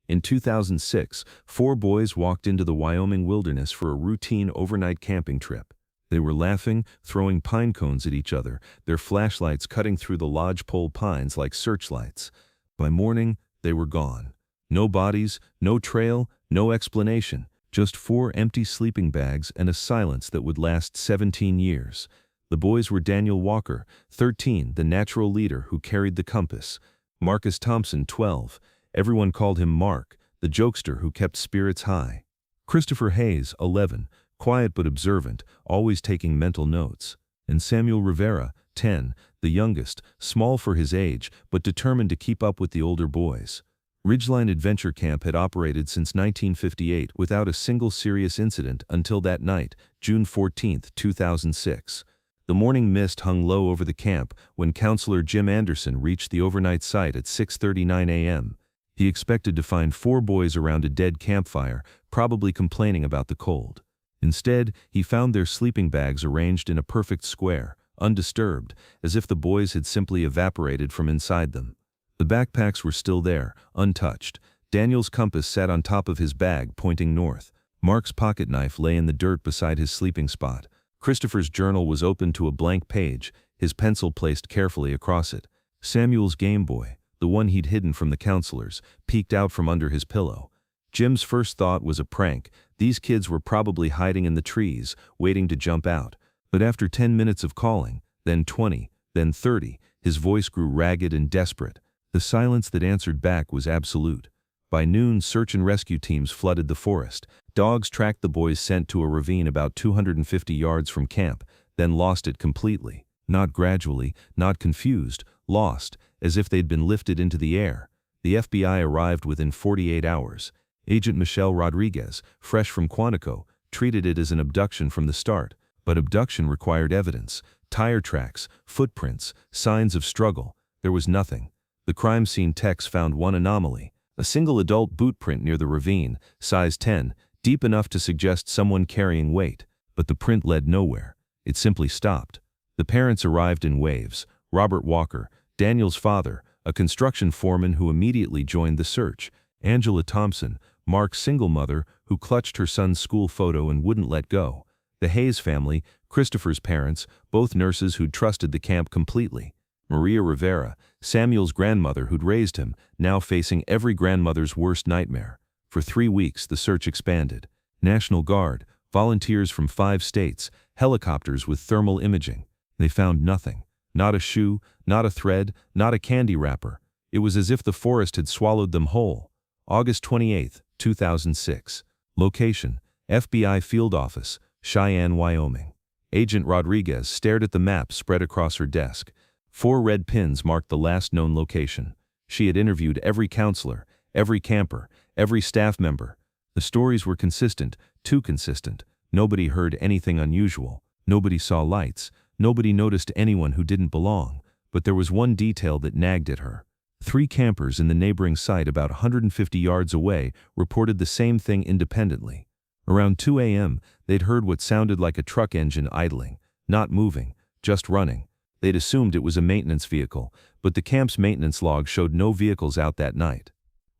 In 2006, 4 boys walked into the Wyoming wilderness for a routine overnight camping trip. They were laughing, throwing pine cones at each other, their flashlights cutting through the lodgepole pines like searchlights. By morning, they were gone. No bodies, no trail, no explanation, just 4 empty sleeping bags and a silence that would last 17 years. The boys were Daniel Walker, 13, the natural leader who carried the compass; Marcus Thompson, 12. Everyone called him Mark, the jokester who kept spirits high; Christopher Hayes, 11, quiet but observant, always taking mental notes; and Samuel Rivera, 10, the youngest, small for his age, but determined to keep up with the older boys. Ridgeline Adventure Camp had operated since 1958 without a single serious incident until that night, June 14, 2006. The morning mist hung low over the camp when Counselor Jim Anderson reached the overnight site at 6:39 a.m. He expected to find 4 boys around a dead campfire, probably complaining about the cold. Instead, he found their sleeping bags arranged in a perfect square, undisturbed, as if the boys had simply evaporated from inside them. The backpacks were still there, untouched. Daniel's compass sat on top of his bag, pointing north. Mark's pocket knife lay in the dirt beside his sleeping spot. Christopher's journal was open to a blank page, his pencil placed carefully across it. Samuel's Game Boy, the one he'd hidden from the counselors, peeked out from under his pillow. Jim's first thought was a prank. These kids were probably hiding in the trees, waiting to jump out. But after 10 minutes of calling, then 20, then 30, his voice grew ragged and desperate. The silence that answered back was absolute. By noon, search and rescue teams flooded the forest. Dogs tracked the boys' scent to a ravine about 250 yards from camp, then lost it completely. Not gradually, not confused, lost, as if they'd been lifted into the air. The FBI arrived within 48 hours. Agent Michelle Rodriguez, fresh from Quantico, treated it as an abduction from the start. But abduction required evidence: tire tracks, footprints, signs of struggle. There was nothing. The crime scene techs found one anomaly: a single adult boot print near the ravine, size 10, deep enough to suggest someone carrying weight. But the print led nowhere. It simply stopped. The parents arrived in waves: Robert Walker, Daniel's father, a construction foreman who immediately joined the search; Angela Thompson, Mark's single mother, who clutched her son's school photo and wouldn't let go; the Hayes family, Christopher's parents, both nurses who'd trusted the camp completely; Maria Rivera, Samuel's grandmother who'd raised him, now facing every grandmother's worst nightmare. For 3 weeks, the search expanded. National Guard, volunteers from 5 states, helicopters with thermal imaging. They found nothing. Not a shoe, not a thread, not a candy wrapper. It was as if the forest had swallowed them whole. August 28, 2006. Location: FBI Field Office, Cheyenne, Wyoming. Agent Rodriguez stared at the map spread across her desk. 4 red pins marked the last known location. She had interviewed every counselor, every camper, every staff member. The stories were consistent, too consistent. Nobody heard anything unusual. Nobody saw lights. Nobody noticed anyone who didn't belong. But there was one detail that nagged at her. 3 campers in the neighboring site about 150 yards away reported the same thing independently. Around 2 a.m., they'd heard what sounded like a truck engine idling, not moving, just running. They'd assumed it was a maintenance vehicle, but the camp's maintenance log showed no vehicles out that night.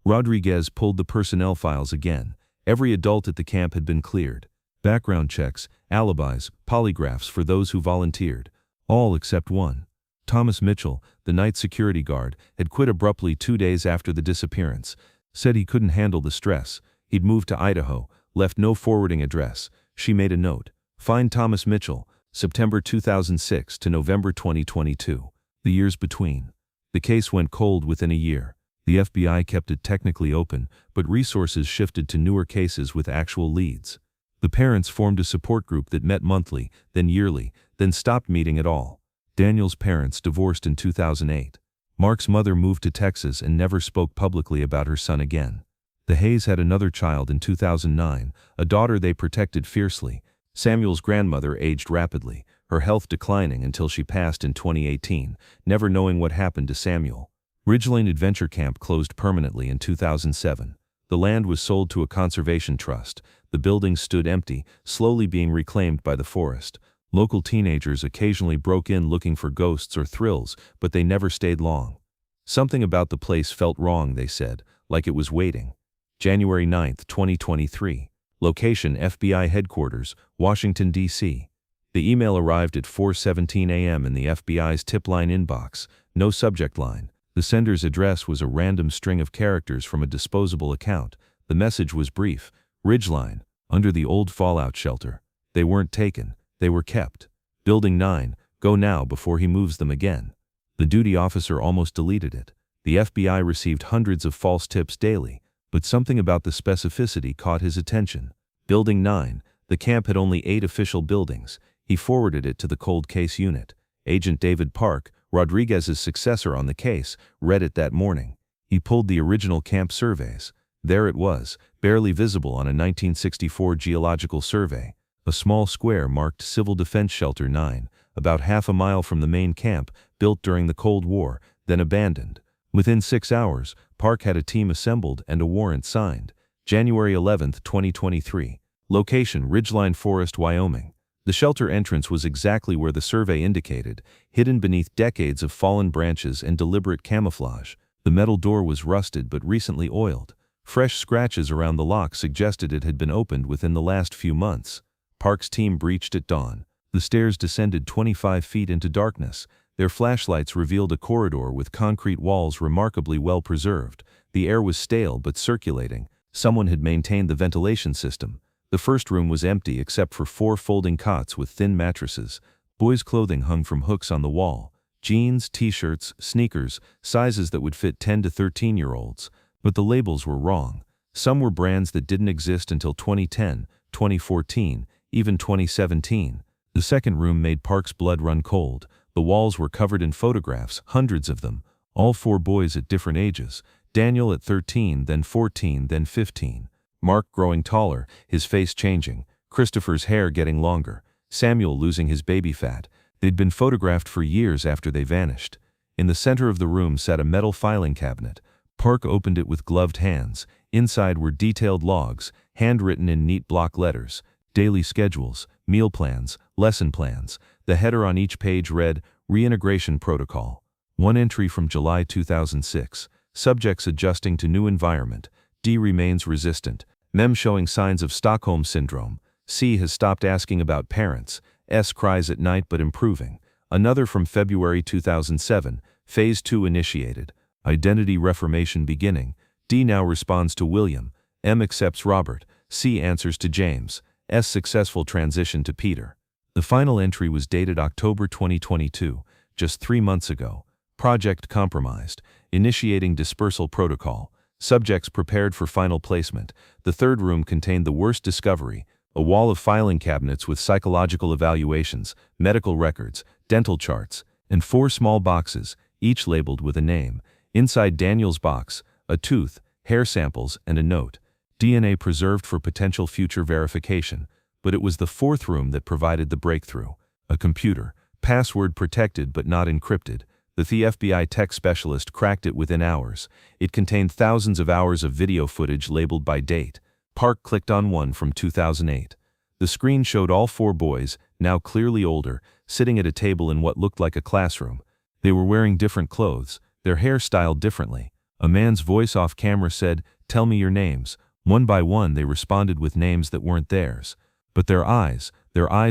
Rodriguez pulled the personnel files again. Every adult at the camp had been cleared. Background checks, alibis, polygraphs for those who volunteered. All except one. Thomas Mitchell, the night security guard, had quit abruptly 2 days after the disappearance. Said he couldn't handle the stress. He'd moved to Idaho, left no forwarding address. She made a note: find Thomas Mitchell, September 2006 to November 2022. The years between. The case went cold within a year. The FBI kept it technically open, but resources shifted to newer cases with actual leads. The parents formed a support group that met monthly, then yearly, then stopped meeting at all. Daniel's parents divorced in 2008. Mark's mother moved to Texas and never spoke publicly about her son again. The Hayes had another child in 2009, a daughter they protected fiercely. Samuel's grandmother aged rapidly, her health declining until she passed in 2018, never knowing what happened to Samuel. Ridgeline Adventure Camp closed permanently in 2007. The land was sold to a conservation trust. The buildings stood empty, slowly being reclaimed by the forest. Local teenagers occasionally broke in looking for ghosts or thrills, but they never stayed long. Something about the place felt wrong, they said, like it was waiting. January 9, 2023. Location FBI Headquarters, Washington, D.C. The email arrived at 4:17 a.m. in the FBI's tip line inbox. No subject line. The sender's address was a random string of characters from a disposable account. The message was brief. Ridgeline, under the old fallout shelter. They weren't taken. They were kept. Building 9, go now before he moves them again. The duty officer almost deleted it. The FBI received hundreds of false tips daily, but something about the specificity caught his attention. Building 9, the camp had only 8 official buildings. He forwarded it to the cold case unit. Agent David Park, Rodriguez's successor on the case, read it that morning. He pulled the original camp surveys. There it was, barely visible on a 1964 geological survey. A small square marked Civil Defense Shelter 9, about half a mile from the main camp, built during the Cold War, then abandoned. Within 6 hours, Park had a team assembled and a warrant signed. January 11, 2023. Location: Ridgeline Forest, Wyoming. The shelter entrance was exactly where the survey indicated, hidden beneath decades of fallen branches and deliberate camouflage. The metal door was rusted but recently oiled. Fresh scratches around the lock suggested it had been opened within the last few months. Park's team breached at dawn. The stairs descended 25 feet into darkness. Their flashlights revealed a corridor with concrete walls remarkably well preserved. The air was stale but circulating. Someone had maintained the ventilation system. The first room was empty except for 4 folding cots with thin mattresses. Boys' clothing hung from hooks on the wall. Jeans, t-shirts, sneakers, sizes that would fit 10 to 13-year-olds. But the labels were wrong. Some were brands that didn't exist until 2010, 2014, even 2017. The second room made Park's blood run cold. The walls were covered in photographs, hundreds of them. All 4 boys at different ages. Daniel at 13, then 14, then 15. Mark growing taller, his face changing. Christopher's hair getting longer. Samuel losing his baby fat. They'd been photographed for years after they vanished. In the center of the room sat a metal filing cabinet. Park opened it with gloved hands. Inside were detailed logs, handwritten in neat block letters. Daily schedules, meal plans, lesson plans. The header on each page read, Reintegration Protocol. One entry from July 2006. Subjects adjusting to new environment. D remains resistant. Mem showing signs of Stockholm Syndrome. C has stopped asking about parents. S cries at night but improving. Another from February 2007. Phase 2 initiated. Identity reformation beginning. D now responds to William. M accepts Robert. C answers to James. S successful transition to Peter. The final entry was dated October 2022, just 3 months ago. Project compromised. Initiating dispersal protocol. Subjects prepared for final placement. The third room contained the worst discovery, a wall of filing cabinets with psychological evaluations, medical records, dental charts, and 4 small boxes, each labeled with a name. Inside Daniel's box, a tooth, hair samples, and a note. DNA preserved for potential future verification. But it was the 4th room that provided the breakthrough. A computer, password protected but not encrypted. The FBI tech specialist cracked it within hours. It contained thousands of hours of video footage labeled by date. Park clicked on one from 2008. The screen showed all 4 boys, now clearly older, sitting at a table in what looked like a classroom. They were wearing different clothes, their hair styled differently. A man's voice off camera said, "Tell me your names." One by one they responded with names that weren't theirs. But their eyes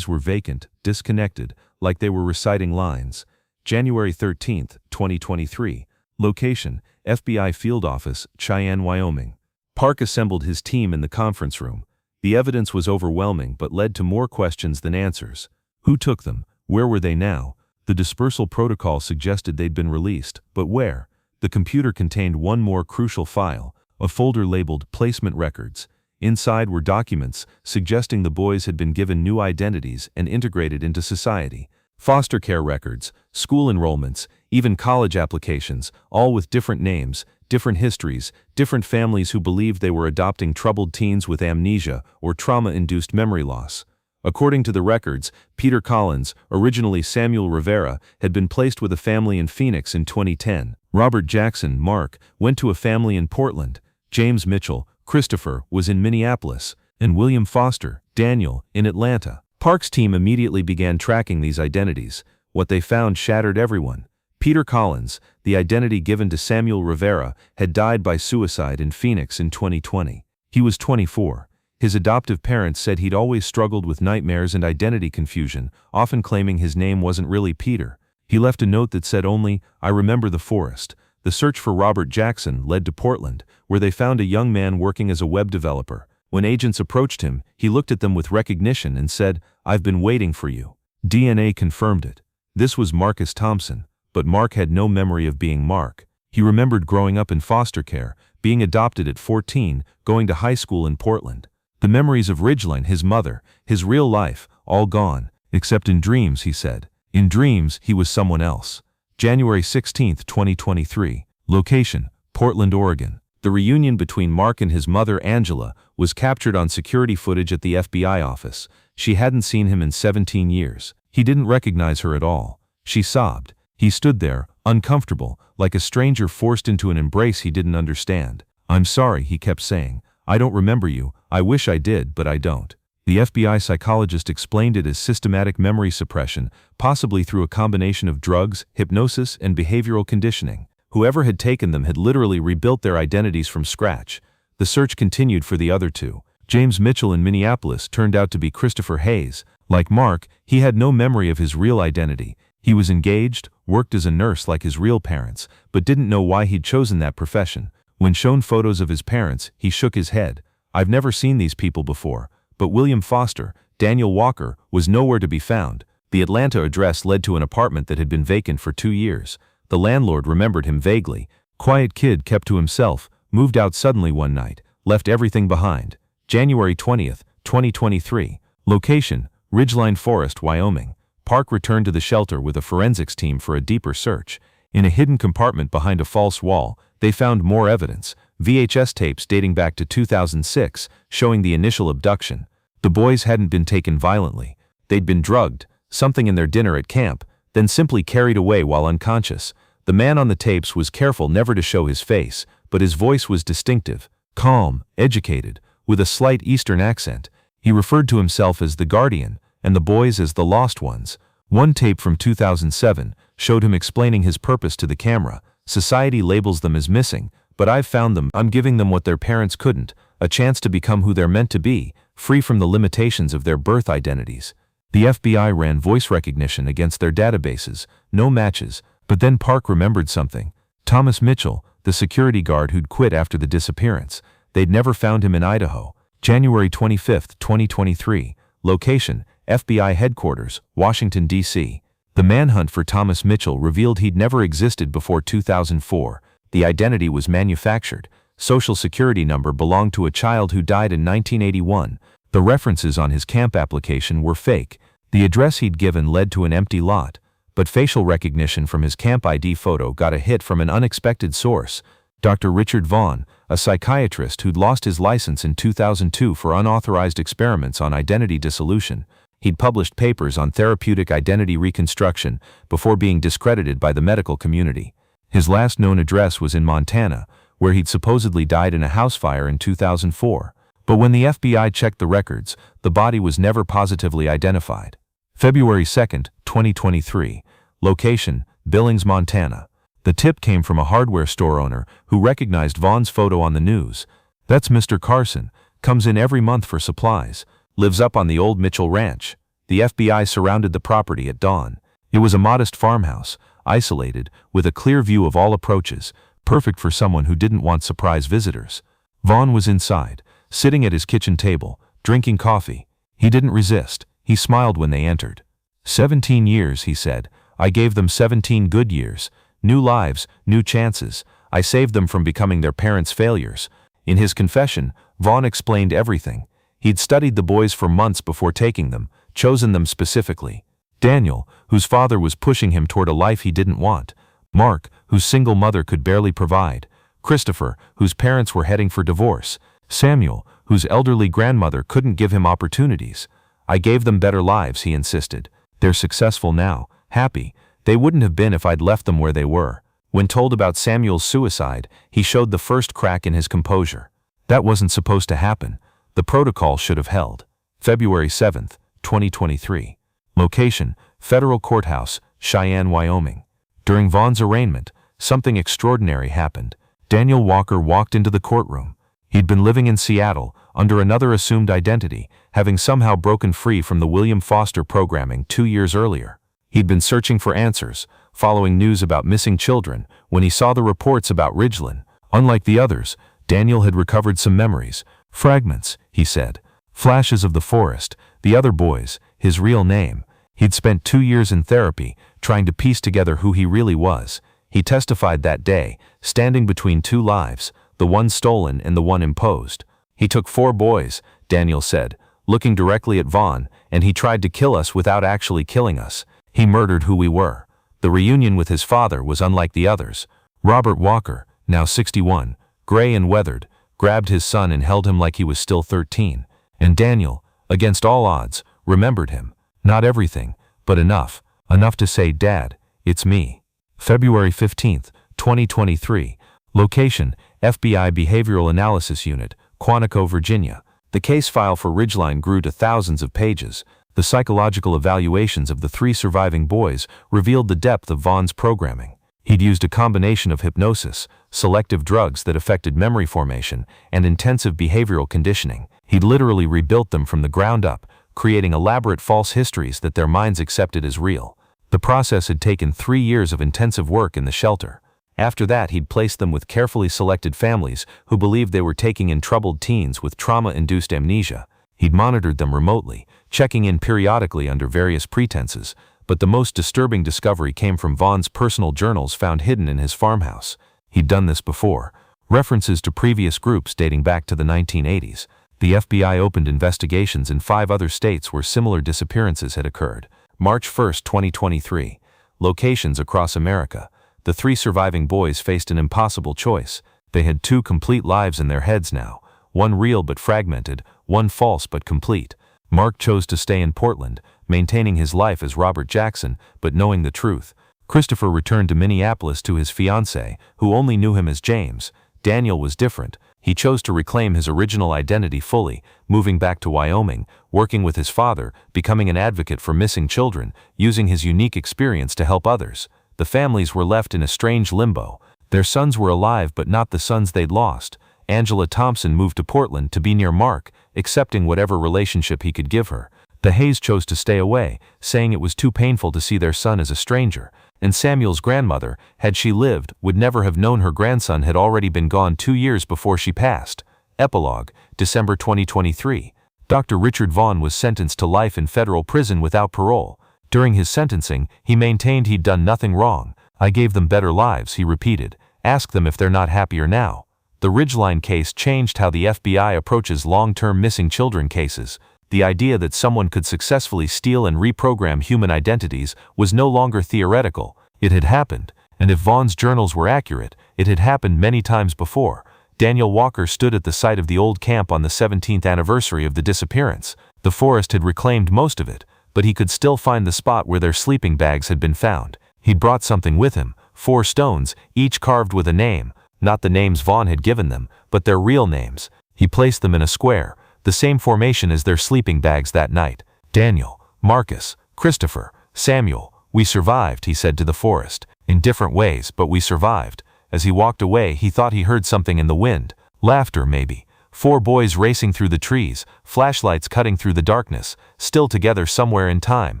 were vacant, disconnected, like they were reciting lines. January 13, 2023. Location: FBI Field Office, Cheyenne, Wyoming. Park assembled his team in the conference room. The evidence was overwhelming but led to more questions than answers. Who took them? Where were they now? The dispersal protocol suggested they'd been released, but where? The computer contained one more crucial file, a folder labeled Placement Records. Inside were documents suggesting the boys had been given new identities and integrated into society. Foster care records, school enrollments, even college applications, all with different names, different histories, different families who believed they were adopting troubled teens with amnesia or trauma-induced memory loss. According to the records, Peter Collins, originally Samuel Rivera, had been placed with a family in Phoenix in 2010. Robert Jackson, Mark, went to a family in Portland. James Mitchell, Christopher, was in Minneapolis, and William Foster, Daniel, in Atlanta. Park's team immediately began tracking these identities. What they found shattered everyone. Peter Collins, the identity given to Samuel Rivera, had died by suicide in Phoenix in 2020. He was 24. His adoptive parents said he'd always struggled with nightmares and identity confusion, often claiming his name wasn't really Peter. He left a note that said only, "I remember the forest." The search for Robert Jackson led to Portland, where they found a young man working as a web developer. When agents approached him, he looked at them with recognition and said, "I've been waiting for you." DNA confirmed it. This was Marcus Thompson, but Mark had no memory of being Mark. He remembered growing up in foster care, being adopted at 14, going to high school in Portland. The memories of Ridgeline, his mother, his real life, all gone, except in dreams, he said. In dreams, he was someone else. January 16, 2023. Location: Portland, Oregon. The reunion between Mark and his mother, Angela, was captured on security footage at the FBI office. She hadn't seen him in 17 years. He didn't recognize her at all. She sobbed. He stood there, uncomfortable, like a stranger forced into an embrace he didn't understand. "I'm sorry," he kept saying. "I don't remember you. I wish I did, but I don't." The FBI psychologist explained it as systematic memory suppression, possibly through a combination of drugs, hypnosis, and behavioral conditioning. Whoever had taken them had literally rebuilt their identities from scratch. The search continued for the other two. James Mitchell in Minneapolis turned out to be Christopher Hayes. Like Mark, he had no memory of his real identity. He was engaged, worked as a nurse like his real parents, but didn't know why he'd chosen that profession. When shown photos of his parents, he shook his head. "I've never seen these people before." But William Foster, Daniel Walker, was nowhere to be found. The Atlanta address led to an apartment that had been vacant for 2 years. The landlord remembered him vaguely. Quiet kid, kept to himself, moved out suddenly one night, left everything behind. January 20th, 2023. Location: Ridgeline Forest, Wyoming. Park returned to the shelter with a forensics team for a deeper search. In a hidden compartment behind a false wall, they found more evidence: VHS tapes dating back to 2006, showing the initial abduction. The boys hadn't been taken violently. They'd been drugged, something in their dinner at camp, then simply carried away while unconscious. The man on the tapes was careful never to show his face, but his voice was distinctive, calm, educated, with a slight Eastern accent. He referred to himself as the Guardian, and the boys as the Lost Ones. One tape from 2007 showed him explaining his purpose to the camera. "Society labels them as missing, but I've found them. I'm giving them what their parents couldn't, a chance to become who they're meant to be, free from the limitations of their birth identities." The FBI ran voice recognition against their databases, no matches, but then Park remembered something. Thomas Mitchell, the security guard who'd quit after the disappearance. They'd never found him in Idaho. January 25, 2023. Location: FBI headquarters, Washington, D.C. The manhunt for Thomas Mitchell revealed he'd never existed before 2004. The identity was manufactured. Social security number belonged to a child who died in 1981. The references on his camp application were fake. The address he'd given led to an empty lot. But facial recognition from his camp ID photo got a hit from an unexpected source: Dr. Richard Vaughn, a psychiatrist who'd lost his license in 2002 for unauthorized experiments on identity dissolution. He'd published papers on therapeutic identity reconstruction before being discredited by the medical community. His last known address was in Montana, where he'd supposedly died in a house fire in 2004. But when the FBI checked the records, the body was never positively identified. February 2, 2023. Location: Billings, Montana. The tip came from a hardware store owner who recognized Vaughn's photo on the news. "That's Mr. Carson, comes in every month for supplies, lives up on the old Mitchell Ranch." The FBI surrounded the property at dawn. It was a modest farmhouse, isolated, with a clear view of all approaches, perfect for someone who didn't want surprise visitors. Vaughn was inside, sitting at his kitchen table, drinking coffee. He didn't resist. He smiled when they entered. 17 years, he said. "I gave them 17 good years. New lives, new chances. I saved them from becoming their parents' failures." In his confession, Vaughn explained everything. He'd studied the boys for months before taking them, chosen them specifically. Daniel, whose father was pushing him toward a life he didn't want. Mark, whose single mother could barely provide. Christopher, whose parents were heading for divorce. Samuel, whose elderly grandmother couldn't give him opportunities. "I gave them better lives," he insisted. "They're successful now, happy. They wouldn't have been if I'd left them where they were." When told about Samuel's suicide, he showed the first crack in his composure. That wasn't supposed to happen. The protocol should have held. February 7, 2023. Location: Federal Courthouse, Cheyenne, Wyoming. During Vaughn's arraignment, something extraordinary happened. Daniel Walker walked into the courtroom. He'd been living in Seattle, under another assumed identity, having somehow broken free from the William Foster programming 2 years earlier. He'd been searching for answers, following news about missing children, when he saw the reports about Ridgeline. Unlike the others, Daniel had recovered some memories. Fragments, he said. Flashes of the forest, the other boys, his real name. He'd spent 2 years in therapy, trying to piece together who he really was. He testified that day, standing between two lives, the one stolen and the one imposed. He took 4 boys, Daniel said, looking directly at Vaughn, and he tried to kill us without actually killing us. He murdered who we were. The reunion with his father was unlike the others. Robert Walker, now 61, gray and weathered, grabbed his son and held him like he was still 13. And Daniel, against all odds, remembered him. Not everything, but enough. Enough to say, "Dad, it's me." February 15, 2023. Location, FBI Behavioral Analysis Unit, Quantico, Virginia. The case file for Ridgeline grew to thousands of pages. The psychological evaluations of the 3 surviving boys revealed the depth of Vaughn's programming. He'd used a combination of hypnosis, selective drugs that affected memory formation, and intensive behavioral conditioning. He'd literally rebuilt them from the ground up, creating elaborate false histories that their minds accepted as real. The process had taken 3 years of intensive work in the shelter. After that, he'd placed them with carefully selected families who believed they were taking in troubled teens with trauma-induced amnesia. He'd monitored them remotely, checking in periodically under various pretenses, but the most disturbing discovery came from Vaughn's personal journals found hidden in his farmhouse. He'd done this before. References to previous groups dating back to the 1980s. The FBI opened investigations in 5 other states where similar disappearances had occurred. March 1, 2023. Locations across America. The 3 surviving boys faced an impossible choice. They had 2 complete lives in their heads now. One real but fragmented, one false but complete. Mark chose to stay in Portland, maintaining his life as Robert Jackson, but knowing the truth. Christopher returned to Minneapolis to his fiancée, who only knew him as James. Daniel was different. He chose to reclaim his original identity fully, moving back to Wyoming, working with his father, becoming an advocate for missing children, using his unique experience to help others. The families were left in a strange limbo. Their sons were alive but not the sons they'd lost. Angela Thompson moved to Portland to be near Mark, accepting whatever relationship he could give her. The Hayes chose to stay away, saying it was too painful to see their son as a stranger. And Samuel's grandmother, had she lived, would never have known her grandson had already been gone 2 years before she passed. Epilogue, December 2023. Dr. Richard Vaughn was sentenced to life in federal prison without parole. During his sentencing, he maintained he'd done nothing wrong. "I gave them better lives," he repeated. "Ask them if they're not happier now." The Ridgeline case changed how the FBI approaches long-term missing children cases. The idea that someone could successfully steal and reprogram human identities was no longer theoretical. It had happened, and if Vaughn's journals were accurate, it had happened many times before. Daniel Walker stood at the site of the old camp on the 17th anniversary of the disappearance. The forest had reclaimed most of it, but he could still find the spot where their sleeping bags had been found. He'd brought something with him, 4 stones, each carved with a name, not the names Vaughn had given them, but their real names. He placed them in a square, the same formation as their sleeping bags that night. "Daniel, Marcus, Christopher, Samuel, we survived," he said to the forest. "In different ways, but we survived." As he walked away, he thought he heard something in the wind. Laughter, maybe. 4 boys racing through the trees, flashlights cutting through the darkness, still together somewhere in time,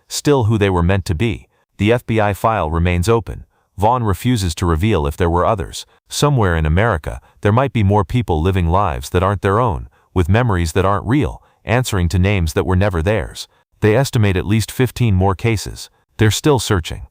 still who they were meant to be. The FBI file remains open. Vaughn refuses to reveal if there were others. Somewhere in America, there might be more people living lives that aren't their own, with memories that aren't real, answering to names that were never theirs. They estimate at least 15 more cases. They're still searching.